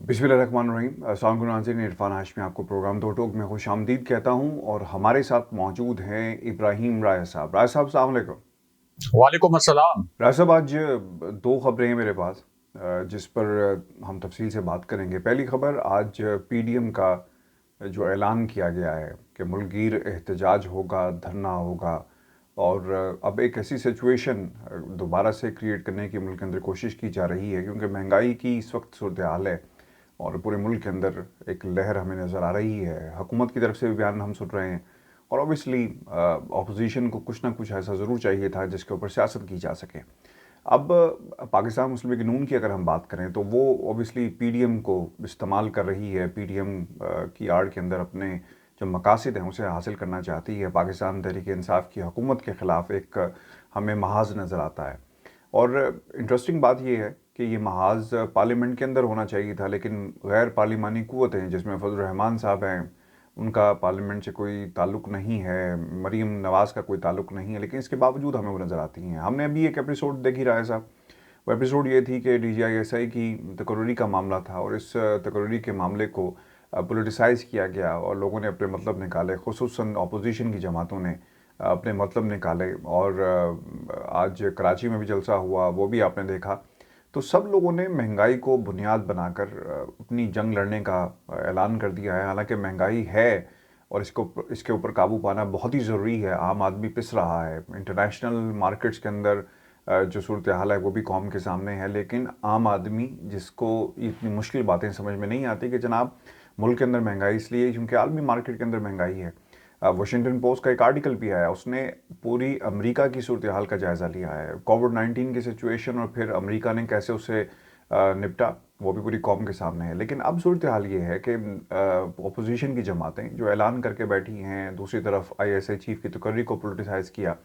बिस्मिल्लाहिर्रहमानिर्रहीम। अस्सलाम वालेकुम नाज़रीन, इरफान हाशमी आपको प्रोग्राम दो टोक में खुश आमदीद कहता हूँ और हमारे साथ मौजूद हैं इब्राहिम राय साहब। राय साहब, अस्सलाम वालेकुम। वालेकुम अस्सलाम। राय साहब, आज दो खबरें हैं मेरे पास जिस पर हम तफसील से बात करेंगे। पहली खबर, आज पीडीएम का जो ऐलान किया गया है कि मुल्कगीर एहतजाज होगा, धरना होगा और अब एक ऐसी सिचुएशन दोबारा से क्रिएट करने की मुल्क के अंदर कोशिश की जा रही है क्योंकि महंगाई की इस वक्त सूरत हाल है और पूरे मुल्क के अंदर एक लहर हमें नज़र आ रही है। हुकूमत की तरफ से भी बयान हम सुन रहे हैं और ऑब्वियसली अपोजिशन को कुछ ना कुछ ऐसा ज़रूर चाहिए था जिसके ऊपर सियासत की जा सके। अब पाकिस्तान मुस्लिम लीग नून की अगर हम बात करें तो वो ऑब्वियसली पीडीएम को इस्तेमाल कर रही है, पीडीएम की आड़ के अंदर अपने जो मकासद हैं उसे हासिल करना चाहती है। पाकिस्तान तहरीक इंसाफ की हुकूमत के ख़िलाफ़ एक हमें महाज नज़र आता है और इंटरेस्टिंग बात यह है कि ये महाज पार्लियामेंट के अंदर होना चाहिए था, लेकिन गैर पार्लिमानी क़ुव्वतें जिसमें फजल रहमान साहब हैं, उनका पार्लियामेंट से कोई ताल्लुक़ नहीं है, मरीम नवाज़ का कोई ताल्लुक़ नहीं है, लेकिन इसके बावजूद हमें वो नज़र आती हैं। हमने अभी एक एपिसोड देखी रहा है साहब। वो एपिसोड ये थी कि DGISI की तकर्री का मामला था और इस तकर्री के मामले को पोलिटिसाइज़ किया गया और लोगों ने अपने मतलब निकाले, खुसूसन अपोजिशन की जमातों ने अपने मतलब निकाले और आज कराची में भी जलसा हुआ, वो भी आपने देखा। तो सब लोगों ने महंगाई को बुनियाद बनाकर अपनी जंग लड़ने का ऐलान कर दिया है। हालांकि महंगाई है और इसके ऊपर काबू पाना बहुत ही ज़रूरी है। आम आदमी पिस रहा है, इंटरनेशनल मार्केट्स के अंदर जो सूरत हाल है वो भी कौम के सामने है, लेकिन आम आदमी जिसको इतनी मुश्किल बातें समझ में नहीं आती कि जनाब मुल्क के अंदर महंगाई इसलिए क्योंकि आलमी मार्केट के अंदर महंगाई है। वाशिंगटन पोस्ट का एक आर्टिकल भी आया, उसने पूरी अमेरिका की सूरत हाल का जायज़ा लिया है, कोविड-19 की सिचुएशन और फिर अमेरिका ने कैसे उससे निपटा, वो भी पूरी कौम के सामने है। लेकिन अब सूरत हाल ये है कि अपोजिशन की जमातें जो ऐलान करके बैठी हैं, दूसरी तरफ ISI चीफ की तकर्री को पोलिटिसाइज़ किया।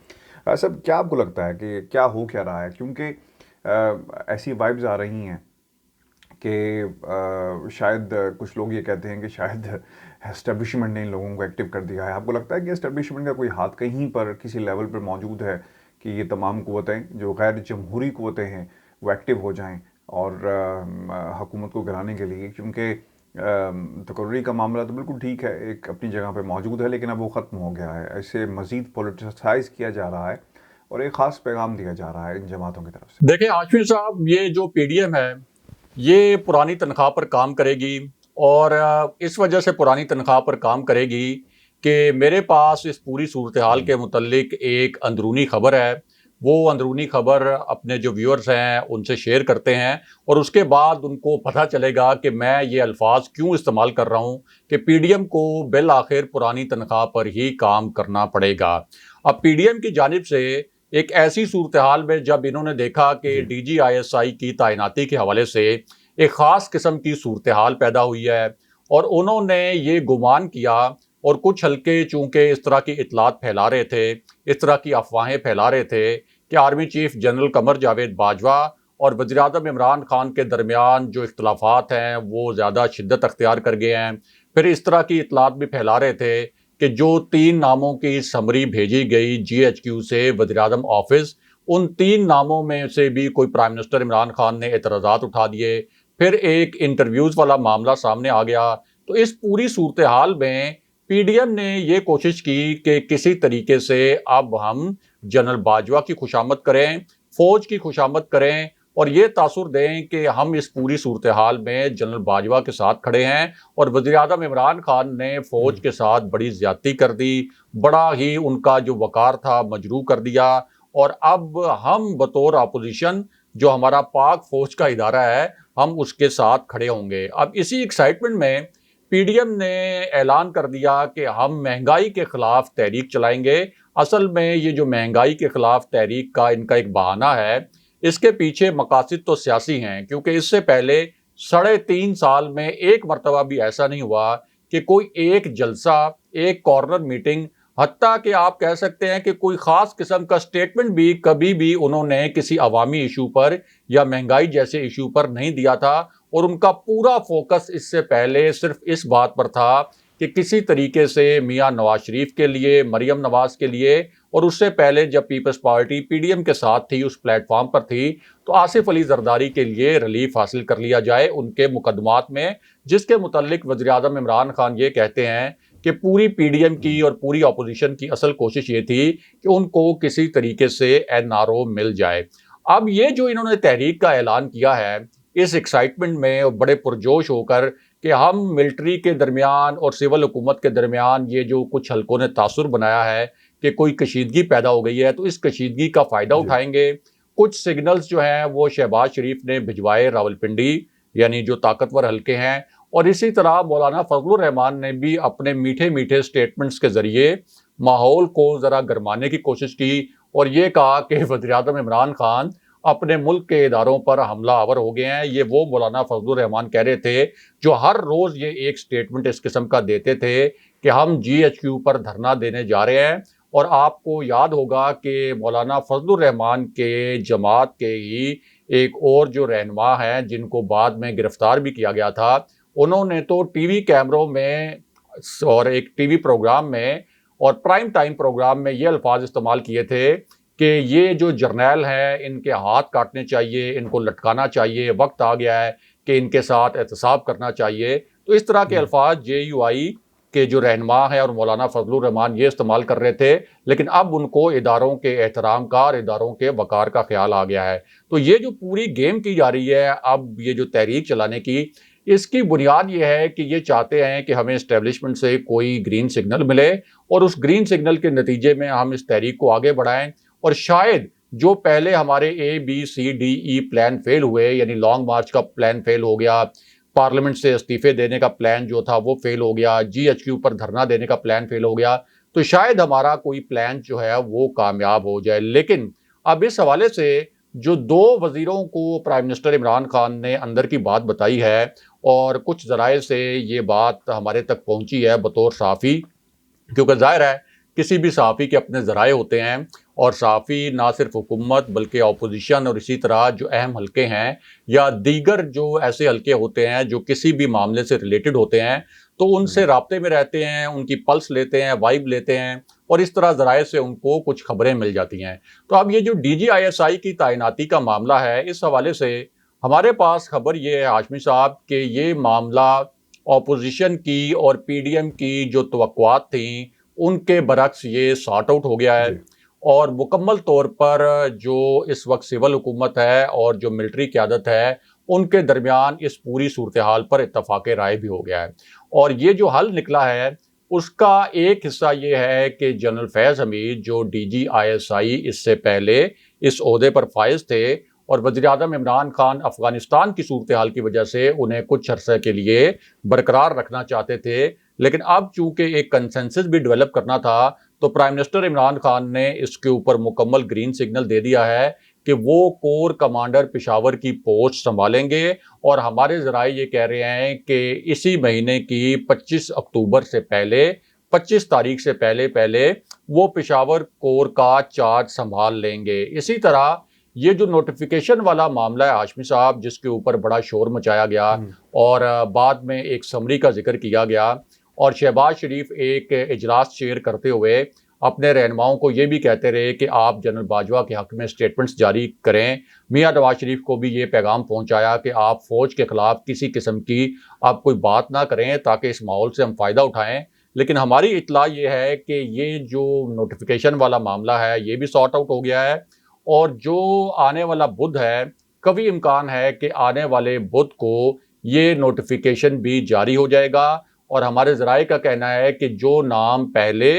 सब क्या आपको लगता है कि क्या हो क्या रहा है? क्योंकि ऐसी वाइब्स आ रही हैं कि शायद कुछ लोग ये कहते हैं कि शायद एस्टेब्लिशमेंट ने इन लोगों को एक्टिव कर दिया है। आपको लगता है कि एस्टेब्लिशमेंट का कोई हाथ कहीं पर किसी लेवल पर मौजूद है कि ये तमाम क़ुव्वतें जो गैर जमहूरी क़ुव्वतें हैं वो एक्टिव हो जाएं और हुकूमत को गिराने के लिए? क्योंकि तकर्री का मामला तो बिल्कुल ठीक है, एक अपनी जगह पे मौजूद है, लेकिन अब वो ख़त्म हो गया है। ऐसे मज़ीद पोलिटिसाइज़ किया जा रहा है और एक ख़ास पैगाम दिया जा रहा है इन जमातों की तरफ से। देखिए आशफी साहब, ये जो पीडीएम है ये पुरानी तनख्वाह पर काम करेगी और इस वजह से पुरानी तनख्वाह पर काम करेगी कि मेरे पास इस पूरी सूरत हाल के मुतल्लिक एक अंदरूनी खबर है। वो अंदरूनी खबर अपने जो व्यूअर्स हैं उनसे शेयर करते हैं और उसके बाद उनको पता चलेगा कि मैं ये अल्फाज क्यों इस्तेमाल कर रहा हूँ कि पीडीएम को बिल आखिर पुरानी तनख्वाह पर ही काम करना पड़ेगा। अब पीडीएम की जानिब से एक ऐसी सूरत हाल में जब इन्होंने देखा कि जी। DGISI की तैनाती के हवाले से एक ख़ास किस्म की सूरत हाल पैदा हुई है और उन्होंने ये गुमान किया और कुछ हल्के चूंकि इस तरह की इतलात फैला रहे थे, इस तरह की अफवाहें फैला रहे थे कि army chief general Qamar Javed Bajwa और वज़ीर-ए-आज़म इमरान खान के दरमियान जो इख्तलाफात हैं वो ज़्यादा शिद्दत अख्तियार कर गए हैं। फिर इस तरह की इतलात भी फैला रहे थे कि जो 3 नामों की समरी भेजी गई GHQ से वज़ीर-ए-आज़म ऑफिस, उन 3 नामों में से भी कोई प्राइम मिनिस्टर इमरान खान ने एतराज़ात उठा दिए। फिर एक इंटरव्यूज़ वाला मामला सामने आ गया। तो इस पूरी सूरत हाल में पीडीएम ने ये कोशिश की कि किसी तरीके से अब हम जनरल बाजवा की खुशामद करें, फ़ौज की खुशामद करें और ये तासुर दें कि हम इस पूरी सूरत हाल में जनरल बाजवा के साथ खड़े हैं और वज़ीर-ए-आज़म इमरान खान ने फ़ौज के साथ बड़ी ज़्यादती कर दी, बड़ा ही उनका जो वक़ार था मजरूह कर दिया और अब हम बतौर अपोजिशन जो हमारा पाक फ़ौज का इदारा है, हम उसके साथ खड़े होंगे। अब इसी एक्साइटमेंट में पीडीएम ने ऐलान कर दिया कि हम महंगाई के ख़िलाफ़ तहरीक चलाएंगे। असल में ये जो महंगाई के ख़िलाफ़ तहरीक का इनका एक बहाना है, इसके पीछे मकासद तो सियासी हैं क्योंकि इससे पहले 3.5 साल में एक मरतबा भी ऐसा नहीं हुआ कि कोई एक जलसा, एक कॉर्नर मीटिंग, हत्ता कि आप कह सकते हैं कि कोई ख़ास किस्म का स्टेटमेंट भी कभी भी उन्होंने किसी अवामी इशू पर या महंगाई जैसे इशू पर नहीं दिया था और उनका पूरा फोकस इससे पहले सिर्फ इस बात पर था कि किसी तरीके से मियां नवाज शरीफ के लिए, मरियम नवाज के लिए और उससे पहले जब पीपल्स पार्टी पीडीएम के साथ थी, उस प्लेटफॉर्म पर थी, तो आसिफ अली जरदारी के लिए रिलीफ हासिल कर लिया जाए उनके मुकदमात में, जिसके मुतालिक वज़ीर-ए-आज़म इमरान खान ये कहते हैं कि पूरी पीडीएम की और पूरी अपोजिशन की असल कोशिश ये थी कि उनको किसी तरीके से एनआरओ मिल जाए। अब ये जो इन्होंने तहरीक का ऐलान किया है, इस एक्साइटमेंट में और बड़े पुरजोश होकर कि हम मिलिट्री के दरमियान और सिविल हुकूमत के दरमियान ये जो कुछ हलकों ने तासुर बनाया है कि कोई कशीदगी पैदा हो गई है, तो इस कशीदगी का फ़ायदा जी। उठाएंगे। कुछ सिग्नल्स जो हैं वो शहबाज शरीफ ने भिजवाए रावलपिंडी, यानी जो ताकतवर हलके हैं, और इसी तरह मौलाना फजलुर रहमान ने भी अपने मीठे मीठे स्टेटमेंट्स के ज़रिए माहौल को ज़रा गरमाने की कोशिश की और ये कहा कि वज़ीर-ए-आज़म इमरान खान अपने मुल्क के इदारों पर हमला आवर हो गए हैं। ये वो मौलाना फजलुर रहमान कह रहे थे जो हर रोज़ ये एक स्टेटमेंट इस किस्म का देते थे कि हम जीएचक्यू पर धरना देने जा रहे हैं। और आपको याद होगा कि मौलाना फजलुर रहमान के जमात के ही एक और जो रहनुमा हैं, जिनको बाद में गिरफ्तार भी किया गया था, उन्होंने तो टीवी कैमरों में और एक टीवी प्रोग्राम में और प्राइम टाइम प्रोग्राम में ये अल्फाज इस्तेमाल किए थे कि ये जो जर्नैल हैं इनके हाथ काटने चाहिए, इनको लटकाना चाहिए, वक्त आ गया है कि इनके साथ एहतसाब करना चाहिए। तो इस तरह के जी। अल्फाज जेयूआई के जो रहनुमा हैं और मौलाना फजलुर रहमान ये इस्तेमाल कर रहे थे, लेकिन अब उनको इदारों के एहतराम का और इदारों के वक़ार का ख्याल आ गया है। तो ये जो पूरी गेम की जा रही है, अब ये जो तहरीक चलाने की, इसकी बुनियाद ये है कि ये चाहते हैं कि हमें एस्टेब्लिशमेंट से कोई ग्रीन सिग्नल मिले और उस ग्रीन सिग्नल के नतीजे में हम इस तहरीक को आगे बढ़ाएं। और शायद जो पहले हमारे ABCDE प्लान फेल हुए, यानी लॉन्ग मार्च का प्लान फेल हो गया, पार्लियामेंट से इस्तीफे देने का प्लान जो था वो फेल हो गया, जीएचक्यू पर धरना देने का प्लान फेल हो गया, तो शायद हमारा कोई प्लान जो है वो कामयाब हो जाए। लेकिन अब इस हवाले से जो दो वजीरों को प्राइम मिनिस्टर इमरान खान ने अंदर की बात बताई है और कुछ ज़राए से ये बात हमारे तक पहुंची है बतौर सहाफ़ी, क्योंकि जाहिर है किसी भी सहाफ़ी के अपने ज़राए होते हैं और सहाफ़ी ना सिर्फ हुकूमत बल्कि अपोजिशन और इसी तरह जो अहम हलके हैं या दीगर जो ऐसे हलके होते हैं जो किसी भी मामले से रिलेटेड होते हैं, तो उनसे राब्ते में रहते हैं, उनकी पल्स लेते हैं, वाइब लेते हैं और इस तरह ज़राए से उनको कुछ खबरें मिल जाती हैं। तो अब ये जो DGISI की तैनाती का मामला है, इस हवाले से हमारे पास खबर ये है हाशमी साहब कि ये मामला अपोजिशन की और पीडीएम की जो तवक्कुआत थी, उनके बरक्स ये सॉर्ट आउट हो गया है। जी। और मुकम्मल तौर पर जो इस वक्त सिविल हुकूमत है और जो मिलिट्री क़यादत है, उनके दरमियान इस पूरी सूरत हाल पर इत्तफ़ाक़ राय भी हो गया है। और ये जो हल निकला है, उसका एक हिस्सा ये है कि जनरल फैज़ हमीद जो DGISI इससे पहले इस ओहदे पर फाइज थे और वज़ीर-ए-आज़म इमरान खान अफ़गानिस्तान की सूरत हाल की वजह से उन्हें कुछ अरसे के लिए बरकरार रखना चाहते थे, लेकिन अब चूँकि एक कंसेंसस भी डेवलप करना था, तो प्राइम मिनिस्टर इमरान खान ने इसके ऊपर मुकम्मल ग्रीन सिग्नल दे दिया है कि वो कोर कमांडर पेशावर की पोस्ट संभालेंगे। और हमारे ज़राए ये कह रहे हैं कि इसी महीने की 25 अक्टूबर से पहले, 25 तारीख से पहले वो पेशावर कोर का चार्ज संभाल लेंगे। इसी तरह ये जो नोटिफिकेशन वाला मामला है हाशमी साहब, जिसके ऊपर बड़ा शोर मचाया गया और बाद में एक समरी का जिक्र किया गया और शहबाज शरीफ एक इजलास चेयर करते हुए अपने रहनुमाओं को ये भी कहते रहे कि आप जनरल बाजवा के हक़ में स्टेटमेंट्स जारी करें। मियां नवाज शरीफ को भी ये पैगाम पहुंचाया कि आप फ़ौज के ख़िलाफ़ किसी किस्म की आप कोई बात ना करें ताकि इस माहौल से हम फ़ायदा उठाएं। लेकिन हमारी इत्तला ये है कि ये जो नोटिफिकेशन वाला मामला है ये भी सॉर्ट आउट हो गया है और जो आने वाला बुध है, कभी इम्कान है कि आने वाले बुध को ये नोटिफिकेशन भी जारी हो जाएगा। और हमारे ज़राए का कहना है कि जो नाम पहले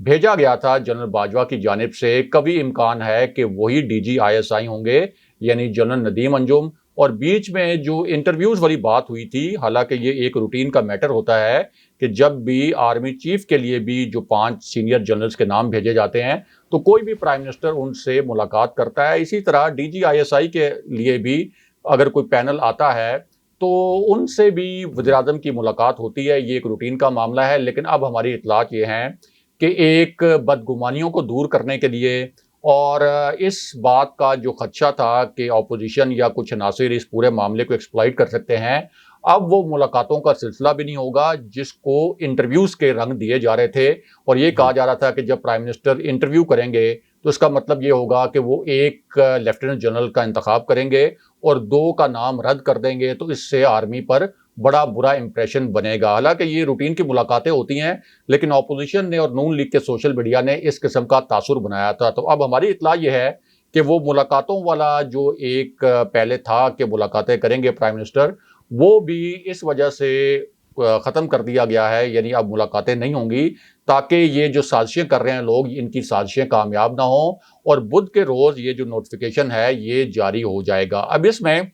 भेजा गया था जनरल बाजवा की जानिब से, कभी इम्कान है कि वही DGISI होंगे, यानी जनरल नदीम अंजुम। और बीच में जो इंटरव्यूज़ वाली बात हुई थी, हालांकि ये एक रूटीन का मैटर होता है कि जब भी आर्मी चीफ के लिए भी जो 5 सीनियर जनरल्स के नाम भेजे जाते हैं, तो कोई भी प्राइम मिनिस्टर उनसे मुलाकात करता है। इसी तरह DGISI के लिए भी अगर कोई पैनल आता है तो उनसे भी वज़ीर-ए-आज़म की मुलाकात होती है। ये एक रूटीन का मामला है। लेकिन अब हमारी इत्तलात ये हैं कि एक बदगुमानियों को दूर करने के लिए और इस बात का जो खदशा था कि अपोजिशन या कुछ अनासिर इस पूरे मामले को एक्सप्लॉइट कर सकते हैं, अब वो मुलाकातों का सिलसिला भी नहीं होगा जिसको इंटरव्यूज के रंग दिए जा रहे थे और ये कहा जा रहा था कि जब प्राइम मिनिस्टर इंटरव्यू करेंगे तो इसका मतलब ये होगा कि वो एक लेफ्टिनेंट जनरल का इंतखाब करेंगे और 2 का नाम रद्द कर देंगे, तो इससे आर्मी पर बड़ा बुरा इंप्रेशन बनेगा। हालांकि ये रूटीन की मुलाकातें होती हैं, लेकिन ऑपोजिशन ने और नून लीग के सोशल मीडिया ने इस किस्म का तासुर बनाया था। तो अब हमारी इत्तला ये है कि वो मुलाकातों वाला जो एक पहले था कि मुलाकातें करेंगे प्राइम मिनिस्टर, वो भी इस वजह से ख़त्म कर दिया गया है, यानी अब मुलाकातें नहीं होंगी ताकि ये जो साजिशें कर रहे हैं लोग, इनकी साजिशें कामयाब ना हों और बुध के रोज़ ये जो नोटिफिकेशन है ये जारी हो जाएगा। अब इसमें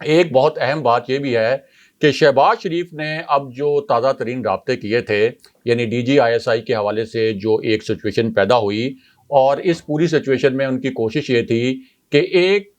एक बहुत अहम बात यह भी है कि शहबाज शरीफ ने अब जो ताज़ा तरीन राब्ते किए थे, यानी DGISI के हवाले से जो एक सिचुएशन पैदा हुई और इस पूरी सिचुएशन में उनकी कोशिश ये थी कि एक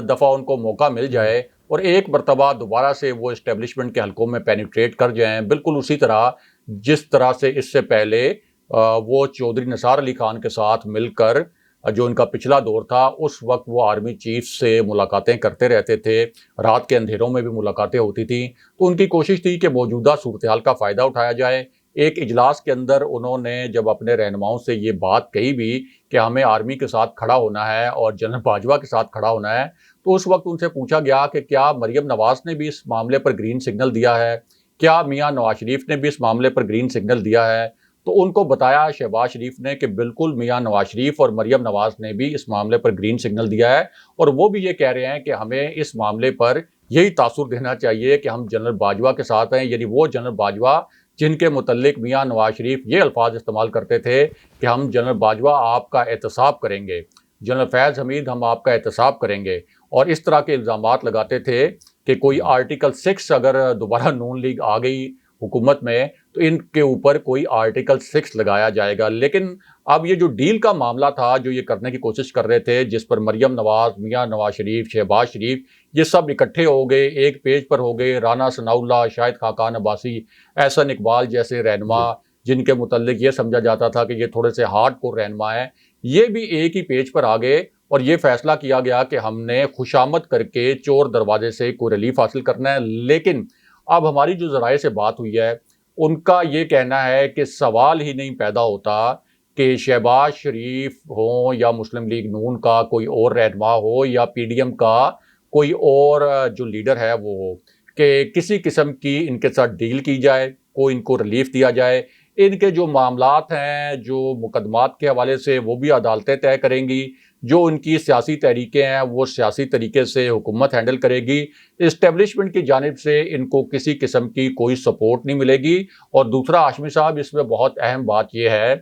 दफ़ा उनको मौका मिल जाए और एक मरतबा दोबारा से वो इस्टेब्लिशमेंट के हलकों में पेनिट्रेट कर जाएं, बिल्कुल उसी तरह जिस तरह से इससे पहले वो चौधरी निसार अली खान के साथ मिलकर जो इनका पिछला दौर था उस वक्त वो आर्मी चीफ से मुलाकातें करते रहते थे, रात के अंधेरों में भी मुलाकातें होती थी। तो उनकी कोशिश थी कि मौजूदा सूरत हाल का फ़ायदा उठाया जाए। एक इजलास के अंदर उन्होंने जब अपने रहनुमाओं से ये बात कही भी कि हमें आर्मी के साथ खड़ा होना है और जनरल बाजवा के साथ खड़ा होना है, तो उस वक्त उनसे पूछा गया कि क्या मरीम नवाज़ ने भी इस मामले पर ग्रीन सिग्नल दिया है, क्या मियां नवाज शरीफ ने भी इस मामले पर ग्रीन सिग्नल दिया है। तो उनको बताया शहबाज शरीफ ने कि बिल्कुल मियां नवाज शरीफ और मरीम नवाज़ ने भी इस मामले पर ग्रीन सिग्नल दिया है और वो भी ये कह रहे हैं कि हमें इस मामले पर यही तासुर देना चाहिए कि हम जनरल बाजवा के साथ हैं, यानी वो जनरल बाजवा जिनके मुतल्लिक मियां नवाज शरीफ ये अल्फाज इस्तेमाल करते थे कि हम जनरल बाजवा आपका एहतसाब करेंगे, जनरल फैज़ हमीद हम आपका एहतसाब करेंगे, और इस तरह के इल्ज़ामात लगाते थे कि कोई आर्टिकल 6 अगर दोबारा नून लीग आ गई हुकूमत में तो इनके ऊपर कोई आर्टिकल 6 लगाया जाएगा। लेकिन अब ये जो डील का मामला था जो ये करने की कोशिश कर रहे थे, जिस पर मरीम नवाज़, मियां नवाज शरीफ, शहबाज शरीफ ये सब इकट्ठे हो गए, एक पेज पर हो गए, राना सनाउल्लाह, शाहिद खाकान अब्बासी, एहसन इकबाल जैसे रहनुमा जिनके मुतल्लिक ये समझा जाता था कि ये थोड़े से हार्डकोर रहनुमा हैं, ये भी एक ही पेज पर आ गए और ये फैसला किया गया कि हमने खुशामद करके चोर दरवाजे से कोई रिलीफ हासिल करना है। लेकिन अब हमारी जो ज़राए से बात हुई है उनका ये कहना है कि सवाल ही नहीं पैदा होता कि शहबाज शरीफ हो या मुस्लिम लीग नून का कोई और रहनुमा हो या PDM का कोई और जो लीडर है वो हो, कि किसी किस्म की इनके साथ डील की जाए, कोई इनको रिलीफ दिया जाए। इनके जो मामलात हैं, जो मुकदमात के हवाले से वो भी अदालतें तय करेंगी, जो उनकी सियासी तहरीकें हैं वो सियासी तरीके से हुकूमत हैंडल करेगी। इस्टेब्लिशमेंट की जानिब से इनको किसी किस्म की कोई सपोर्ट नहीं मिलेगी। और दूसरा हाशमी साहब, इसमें बहुत अहम बात यह है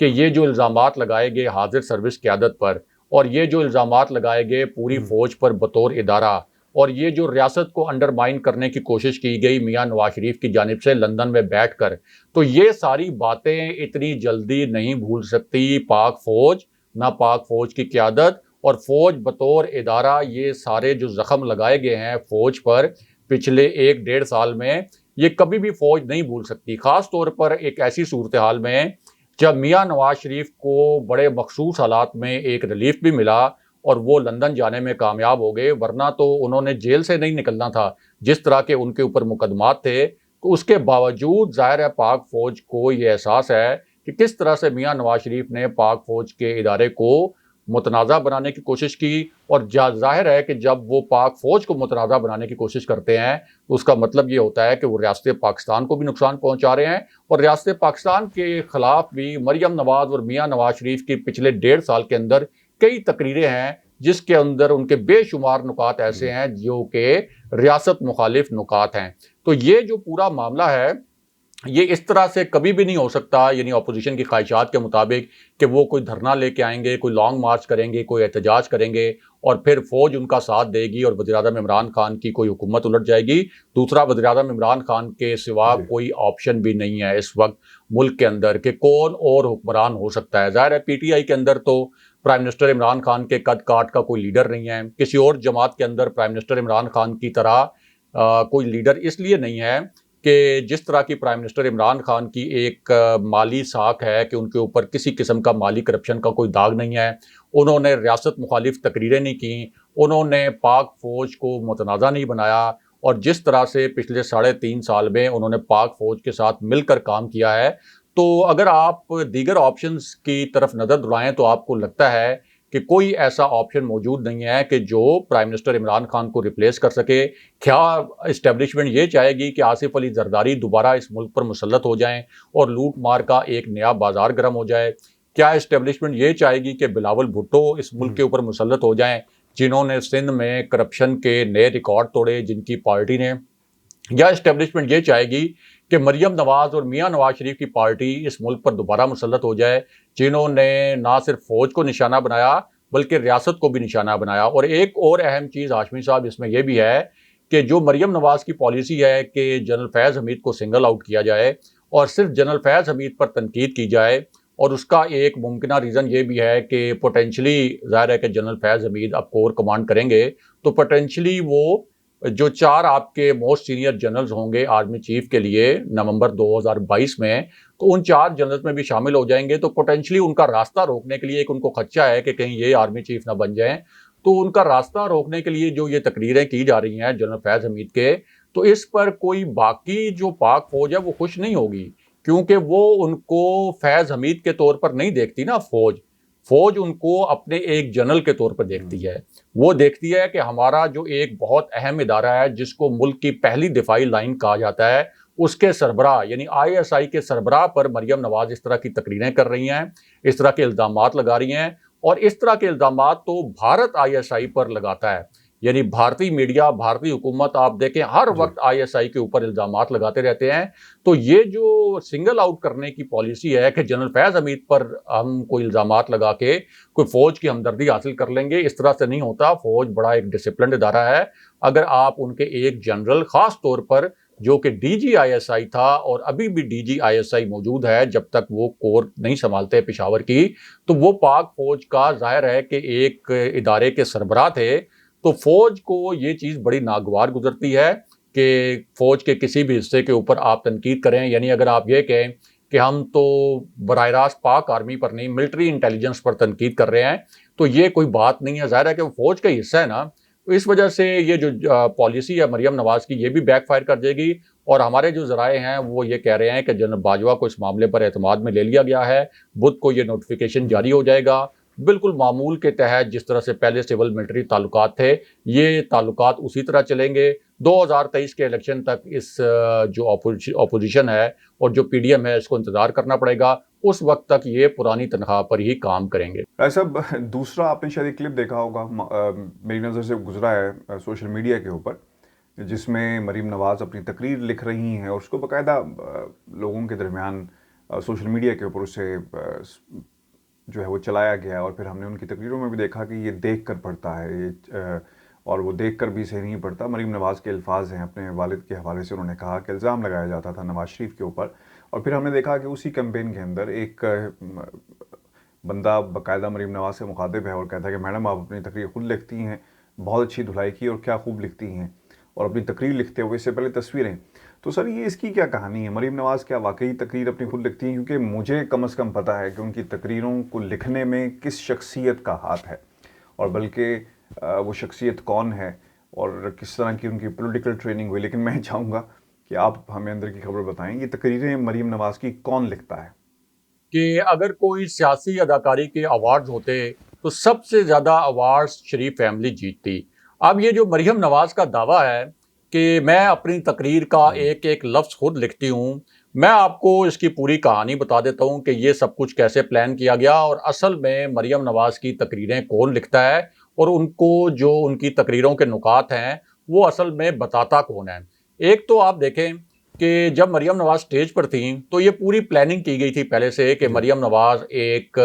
कि ये जो इल्ज़ामात लगाए गए हाजिर सर्विस क़यादत पर और ये जो इल्ज़ामात लगाए गए पूरी फ़ौज पर बतौर इदारा, और ये जो रियासत को अंडरमाइन करने की कोशिश की गई मियां नवाज शरीफ की जानिब से लंदन में बैठकर, तो ये सारी बातें इतनी जल्दी नहीं भूल सकती पाक फ़ौज, ना पाक फ़ौज की क़यादत और फ़ौज बतौर इदारा। ये सारे जो ज़ख्म लगाए गए हैं फ़ौज पर पिछले 1-1.5 साल में, ये कभी भी फ़ौज नहीं भूल सकती। ख़ास तौर पर एक ऐसी सूरत हाल में जब मियां नवाज शरीफ को बड़े मखसूस हालात में एक रिलीफ भी मिला और वो लंदन जाने में कामयाब हो गए, वरना तो उन्होंने जेल से नहीं निकलना था जिस तरह के उनके ऊपर मुकदमात थे। तो उसके बावजूद ज़ाहिर है पाक फ़ौज को ये एहसास है कि किस तरह से मियां नवाज शरीफ ने पाक फ़ौज के इदारे को मुतनाज़ा बनाने की कोशिश की, और ज़ाहिर है कि जब वो पाक फ़ौज को मुतनाज़ा बनाने की कोशिश करते हैं तो उसका मतलब ये होता है कि वो रियासत पाकिस्तान को भी नुकसान पहुँचा रहे हैं। और रियासत पाकिस्तान के ख़िलाफ़ भी मरीम नवाज़ और मियां नवाज शरीफ की पिछले 1.5 साल के अंदर कई तकरीरें हैं जिसके अंदर उनके बेशुमार नुकात ऐसे हैं जो कि रियासत मुखालिफ नुकात हैं। तो ये जो पूरा मामला है ये इस तरह से कभी भी नहीं हो सकता, यानी अपोजिशन की ख्वाहिशात के मुताबिक, कि वो कोई धरना लेके आएंगे, कोई लॉन्ग मार्च करेंगे, कोई एहतजाज करेंगे और फिर फ़ौज उनका साथ देगी और वज़ीर-ए-आज़म इमरान खान की कोई हुकूमत उलट जाएगी। दूसरा, वज़ीर-ए-आज़म इमरान खान के सिवा कोई ऑप्शन भी नहीं है इस वक्त मुल्क के अंदर कि कौन और हुक्मरान हो सकता है। ज़ाहिर है PTI के अंदर तो प्राइम मिनिस्टर इमरान खान के कद काट का कोई लीडर नहीं है। किसी और जमात के अंदर प्राइम मिनिस्टर इमरान खान की तरह कोई लीडर इसलिए नहीं है कि जिस तरह की प्राइम मिनिस्टर इमरान खान की एक माली साख है कि उनके ऊपर किसी किस्म का माली करप्शन का कोई दाग नहीं है, उन्होंने रियासत मुखालिफ तकरीरें नहीं की, उन्होंने पाक फ़ौज को मुतनाज़ा नहीं बनाया, और जिस तरह से पिछले 3.5 साल में उन्होंने पाक फौज के साथ मिलकर काम किया है, तो अगर आप दीगर ऑप्शंस की तरफ नज़र दौड़ाएं तो आपको लगता है कि कोई ऐसा ऑप्शन मौजूद नहीं है कि जो प्राइम मिनिस्टर इमरान खान को रिप्लेस कर सके। क्या इस्टेब्लिशमेंट ये चाहेगी कि आसिफ अली जरदारी दोबारा इस मुल्क पर मुसल्लत हो जाएं और लूट मार का एक नया बाजार गर्म हो जाए? क्या इस्टेब्लिशमेंट ये चाहेगी कि बिलावल भुट्टो इस मुल्क के ऊपर मुसल्लत हो जाएं, जिन्होंने सिंध में करप्शन के नए रिकॉर्ड तोड़े जिनकी पार्टी ने? या इस्टेब्लिशमेंट ये चाहेगी कि मरियम नवाज और मियां नवाज शरीफ की पार्टी इस मुल्क पर दोबारा मुसल्लत हो जाए, जिन्होंने ना सिर्फ फौज को निशाना बनाया बल्कि रियासत को भी निशाना बनाया? और एक और अहम चीज़ हाशमी साहब इसमें यह भी है कि जो मरियम नवाज की पॉलिसी है कि जनरल फैज़ हमीद को सिंगल आउट किया जाए और सिर्फ जनरल फैज़ हमीद पर तनकीद की जाए, और उसका एक मुमकिन रीज़न ये भी है कि पोटेंशली ज़ाहिर है कि जनरल फैज़ हमीद अब कोर कमांड करेंगे, तो पोटेंशली वो जो 4 आपके मोस्ट सीनियर जनरल्स होंगे आर्मी चीफ के लिए नवंबर 2022 में, तो उन 4 जनरल्स में भी शामिल हो जाएंगे। तो पोटेंशली उनका रास्ता रोकने के लिए एक उनको खदशा है कि कहीं ये आर्मी चीफ ना बन जाएं। तो उनका रास्ता रोकने के लिए जो ये तकरीरें की जा रही हैं जनरल फैज़ हमीद के, तो इस पर कोई बाकी जो पाक फौज है वो खुश नहीं होगी, क्योंकि वो उनको फैज़ हमीद के तौर पर नहीं देखती ना। फौज उनको अपने एक जनरल के तौर पर देखती है। वो देखती है कि हमारा जो एक बहुत अहम इदारा है जिसको मुल्क की पहली दिफाई लाइन कहा जाता है, उसके सरबराह यानी आईएसआई के सरबराह पर मरियम नवाज इस तरह की तकरीरें कर रही हैं, इस तरह के इल्ज़ामात लगा रही हैं। और इस तरह के इल्ज़ामात तो भारत आईएसआई पर लगाता है, यानी भारतीय मीडिया, भारतीय हुकूमत आप देखें हर वक्त आईएसआई के ऊपर इल्ज़ामात लगाते रहते हैं। तो ये जो सिंगल आउट करने की पॉलिसी है कि जनरल फैज़ हमीद पर हम कोई इल्ज़ामात लगा के कोई फ़ौज की हमदर्दी हासिल कर लेंगे, इस तरह से नहीं होता। फ़ौज बड़ा एक डिसिप्लिन्ड इदारा है। अगर आप उनके एक जनरल ख़ास तौर पर जो कि डीजी आईएसआई था और अभी भी डीजी आईएसआई मौजूद है जब तक वो कोर नहीं संभालते पेशावर की, तो वो पाक फ़ौज का ज़ाहिर है कि एक इदारे के सरबराह थे। तो फौज को ये चीज़ बड़ी नागवार गुजरती है कि फौज के किसी भी हिस्से के ऊपर आप तनकीद करें, यानी अगर आप ये कहें कि हम तो बराह रास्त पाक आर्मी पर नहीं मिलिट्री इंटेलिजेंस पर तनकीद कर रहे हैं, तो ये कोई बात नहीं है। ज़ाहिर है कि वो फौज का हिस्सा है ना, तो इस वजह से ये जो पॉलिसी है मरियम नवाज की, ये भी बैकफायर कर जाएगी। और हमारे जो ज़राए हैं वो ये कह रहे हैं कि जनरल बाजवा को इस मामले पर एतमाद में ले लिया गया है, बुध को ये नोटिफिकेशन जारी हो जाएगा। बिल्कुल मामूल के तहत जिस तरह से पहले सिविल मिलिट्री ताल्लुकात थे, ये ताल्लुकात उसी तरह चलेंगे। 2023 के इलेक्शन तक इस जो अपोजिशन है और जो पीडीएम है इसको इंतज़ार करना पड़ेगा। उस वक्त तक ये पुरानी तनख्वाह पर ही काम करेंगे। ऐसा दूसरा आपने शायद एक क्लिप देखा होगा, मेरी नज़र से गुजरा है सोशल मीडिया के ऊपर, जिसमें मरीम नवाज़ अपनी तकरीर लिख रही हैं और उसको बाकायदा लोगों के दरमियान सोशल मीडिया के ऊपर उससे जो है वो चलाया गया। और फिर हमने उनकी तकरीरों में भी देखा कि ये देख कर पढ़ता है, ये और वो देख कर भी सही नहीं पढ़ता। मरीम नवाज़ के अल्फाज हैं, अपने वालिद के हवाले से उन्होंने कहा कि इल्ज़ाम लगाया जाता था नवाज़ शरीफ के ऊपर। और फिर हमने देखा कि उसी कैंपेन के अंदर एक बंदा बाकायदा मरीम नवाज़ से मुखातिब है और कहता है कि मैडम आप अपनी तकरीर खुद लिखती हैं, बहुत अच्छी धुलाई की और क्या खूब लिखती हैं, और अपनी तकरीर लिखते हुए इससे पहले तस्वीरें। तो सर ये इसकी क्या कहानी है? मरीम नवाज़ क्या वाकई तकरीर अपनी खुद लिखती हैं? क्योंकि मुझे कम से कम पता है कि उनकी तकरीरों को लिखने में किस शख्सियत का हाथ है, और बल्कि वो शख्सियत कौन है और किस तरह की उनकी पॉलिटिकल ट्रेनिंग हुई। लेकिन मैं चाहूँगा कि आप हमें अंदर की खबर बताएं, ये तकरीरें मरीम नवाज़ की कौन लिखता है? कि अगर कोई सियासी अदाकारी के अवार्ड्स होते तो सबसे ज़्यादा अवार्ड्स शरीफ फैमिली जीतती। अब ये जो मरियम नवाज़ का दावा है कि मैं अपनी तकरीर का एक एक लफ्ज़ खुद लिखती हूँ, मैं आपको इसकी पूरी कहानी बता देता हूँ कि ये सब कुछ कैसे प्लान किया गया और असल में मरियम नवाज़ की तकरीरें कौन लिखता है और उनको जो उनकी तकरीरों के नुकात हैं वो असल में बताता कौन है। एक तो आप देखें कि जब मरियम नवाज़ स्टेज पर थी तो ये पूरी प्लानिंग की गई थी पहले से कि मरियम नवाज़ एक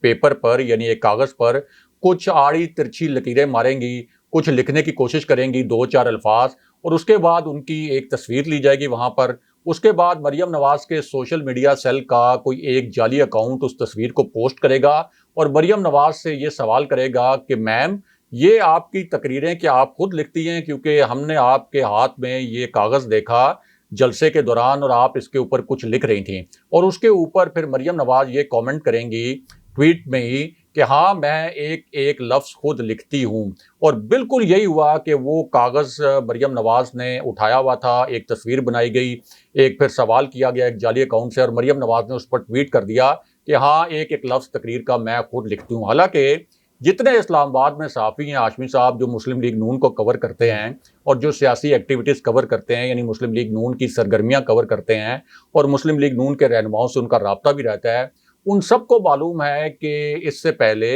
पेपर पर यानी एक कागज़ पर कुछ आड़ी तिरछी लकीरें मारेंगी, कुछ लिखने की कोशिश करेंगी 2-4 अल्फाज, और उसके बाद उनकी एक तस्वीर ली जाएगी वहाँ पर। उसके बाद मरियम नवाज़ के सोशल मीडिया सेल का कोई एक जाली अकाउंट उस तस्वीर को पोस्ट करेगा और मरियम नवाज़ से ये सवाल करेगा कि मैम ये आपकी तकरीरें क्या आप खुद लिखती हैं, क्योंकि हमने आपके हाथ में ये कागज़ देखा जलसे के दौरान और आप इसके ऊपर कुछ लिख रही थी। और उसके ऊपर फिर मरियम नवाज़ ये कमेंट करेंगी ट्वीट में ही कि हाँ, मैं एक एक लफ्ज़ खुद लिखती हूँ। और बिल्कुल यही हुआ कि वो कागज़ मरियम नवाज़ ने उठाया हुआ था, एक तस्वीर बनाई गई, एक फिर सवाल किया गया एक जाली अकाउंट से और मरियम नवाज़ ने उस पर ट्वीट कर दिया कि हाँ, एक एक लफ्ज़ तकरीर का मैं खुद लिखती हूँ। हालाँकि जितने इस्लामाबाद में सहाफ़ी हैं, हाशमी साहब, जो मुस्लिम लीग नून को कवर करते हैं और जो सियासी एक्टिविटीज़ कवर करते हैं, यानी मुस्लिम लीग नून की सरगर्मियाँ कवर करते हैं और मुस्लिम लीग नून के रहनुमाओं से उनका राब्ता भी रहता है, उन सबको मालूम है कि इससे पहले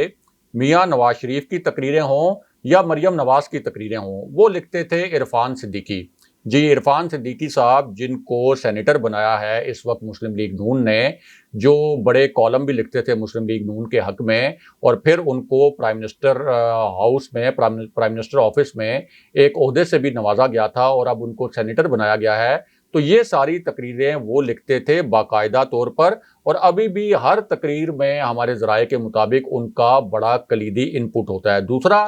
मियाँ नवाज़ शरीफ की तकरीरें हों या मरियम नवाज़ की तकरीरें हों, वो लिखते थे इरफ़ान सिद्दीकी। जी, इरफ़ान सिद्दीकी साहब, जिनको सेनेटर बनाया है इस वक्त मुस्लिम लीग नून ने, जो बड़े कॉलम भी लिखते थे मुस्लिम लीग नून के हक़ में और फिर उनको प्राइम मिनिस्टर हाउस में, प्राइम मिनिस्टर ऑफिस में एक ओहदे से भी नवाजा गया था और अब उनको सेनेटर बनाया गया है। तो ये सारी तकरीरें वो लिखते थे बाकायदा तौर पर और अभी भी हर तकरीर में हमारे ज़राए के मुताबिक उनका बड़ा कलीदी इनपुट होता है। दूसरा,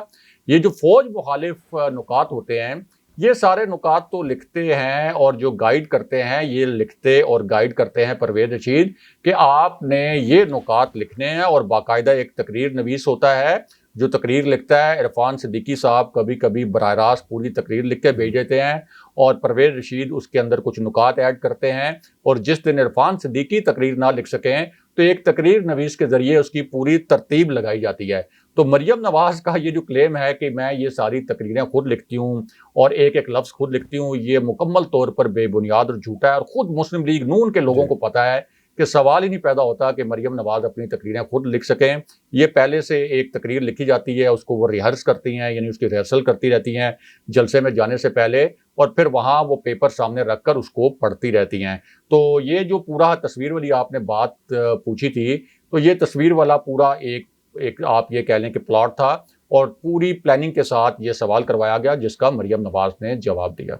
ये जो फ़ौज मुखालिफ नुकात होते हैं, ये सारे नुकात तो लिखते हैं और जो गाइड करते हैं, ये लिखते और गाइड करते हैं परवेज़ रशीद कि आपने ये नुकात लिखने हैं और बाकायदा एक तकरीर नवीस होता है, जो तकरीर लिखता है। इरफ़ान सिद्दीकी साहब कभी-कभी बराह रास्त पूरी तकरीर लिख के भेज देते हैं और परवेज़ रशीद उसके अंदर कुछ नुकात ऐड करते हैं और जिस दिन इरफ़ान सिद्दीकी तकरीर ना लिख सकें, तो एक तकरीर नवीस के ज़रिए उसकी पूरी तरतीब लगाई जाती है। तो मरियम नवाज़ का ये जो क्लेम है कि मैं ये सारी तकरीरें खुद लिखती हूँ और एक-एक लफ्ज़ खुद लिखती हूँ, ये मुकम्मल तौर पर बेबुनियाद और झूठा है और खुद मुस्लिम लीग नून के लोगों जी। को पता है कि सवाल ही नहीं पैदा होता कि मरियम नवाज़ अपनी तकरीरें खुद लिख सकें। ये पहले से एक तकरीर लिखी जाती है, उसको वो रिहर्स करती हैं, यानी उसकी रिहर्सल करती रहती हैं जलसे में जाने से पहले और फिर वहाँ वो पेपर सामने रखकर उसको पढ़ती रहती हैं। तो ये जो पूरा तस्वीर वाली आपने बात पूछी थी, तो ये तस्वीर वाला पूरा एक एक आप ये कह लें कि प्लॉट था और पूरी प्लानिंग के साथ ये सवाल करवाया गया जिसका मरियम नवाज़ ने जवाब दिया।